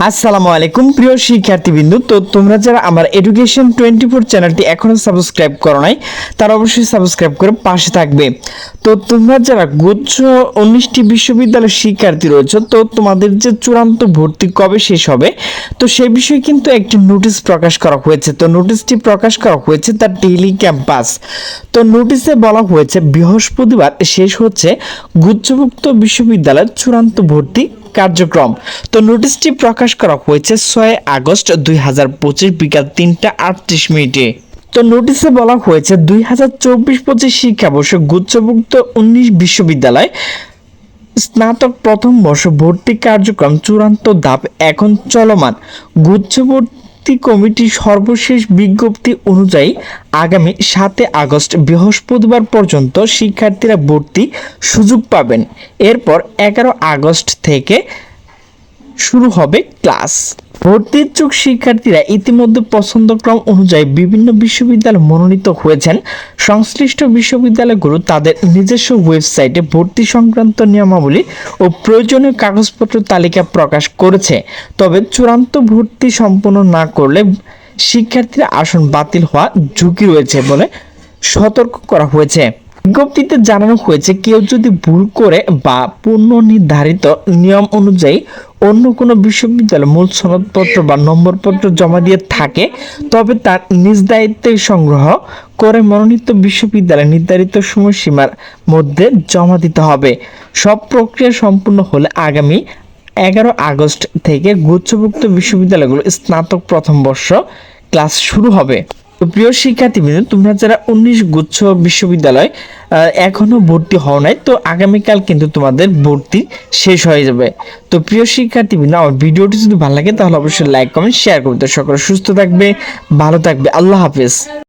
আসসালামু আলাইকুম প্রিয় শিক্ষার্থীবৃন্দু। তো তোমরা যারা আমার এডুকেশন 24 চ্যানেলটি এখনো সাবস্ক্রাইব করো নাই তারা অবশ্যই সাবস্ক্রাইব করে পাশে থাকবে। তো তোমরা যারা গুচ্ছ 19টি বিশ্ববিদ্যালয়ের শিক্ষার্থী রয়েছে, তো তোমাদের যে চূড়ান্ত ভর্তি কবে শেষ হবে তো সেই বিষয়ে কিন্তু একটি নোটিশ প্রকাশ করা হয়েছে। তো নোটিশটি প্রকাশ করা হয়েছে তার ডেইলি ক্যাম্পাস। তো নোটিশে বলা হয়েছে বৃহস্পতিবার শেষ হচ্ছে গুচ্ছভুক্ত বিশ্ববিদ্যালয়ের চূড়ান্ত ভর্তি কার্যক্রম। তো নোটিশটি প্রকাশ করা হয়েছে 6 আগস্ট 2025 বিকাল 3:38। তো নোটিশে বলা হয়েছে 2024-25 শিক্ষাবর্ষে গুচ্ছভুক্ত 19 বিশ্ববিদ্যালয় স্নাতক প্রথম বর্ষ ভর্তি কার্যক্রম চূড়ান্ত ধাপ এখন চলমান। গুচ্ছভর্তি কমিটির সর্বশেষ বিজ্ঞপ্তি অনুযায়ী আগামী 7 আগস্ট বৃহস্পতিবার পর্যন্ত শিক্ষার্থীরা ভর্তি সুযোগ পাবেন। এরপর 11 আগস্ট থেকে শুরু হবে ক্লাস। ভর্তি ইচ্ছুক শিক্ষার্থীরা ইতিমধ্যে পছন্দক্রম অনুযায়ী বিভিন্ন বিশ্ববিদ্যালয়ে মনোনীত হয়েছেন। সংশ্লিষ্ট বিশ্ববিদ্যালয়গুলো তাদের নিজস্ব ওয়েবসাইটে ভর্তি সংক্রান্ত নিয়মাবলী ও প্রয়োজনীয় কাগজপত্র তালিকা প্রকাশ করেছে। তবে চূড়ান্ত ভর্তি সম্পন্ন না করলে শিক্ষার্থীরা আসন বাতিল হওয়ার ঝুঁকি রয়েছে বলে সতর্ক করা হয়েছে। বিজ্ঞপ্তিতে জানানো হয়েছে কেউ যদি ভুল করে বা পূর্ব নির্ধারিত নিয়ম অনুযায়ী অন্য কোনো বিশ্ববিদ্যালয়ে মূল সনদপত্র বা নম্বরপত্র জমা দিয়ে থাকে তবে তার নিজ দায়িত্বে সংগ্রহ করে মনোনীত বিশ্ববিদ্যালয়ে নির্ধারিত সময়সীমার মধ্যে জমা দিতে হবে। সব প্রক্রিয়া সম্পূর্ণ হলে আগামী 11 আগস্ট থেকে গুচ্ছভুক্ত বিশ্ববিদ্যালয়গুলো স্নাতক প্রথম বর্ষ ক্লাস শুরু হবে। তো প্রিয় শিক্ষার্থীবৃন্দ, তোমরা যারা 19 গুচ্ছ বিশ্ববিদ্যালয় এখনো ভর্তি হও নাই, তো আগামীকাল কিন্তু তোমাদের ভর্তি শেষ হয়ে যাবে। তো প্রিয় শিক্ষার্থীবৃন্দ, আমার ভিডিওটি যদি ভালো লাগে তাহলে অবশ্যই লাইক কমেন্ট শেয়ার করবে। সকলে সুস্থ থাকবে, ভালো থাকবে। আল্লাহ হাফেজ।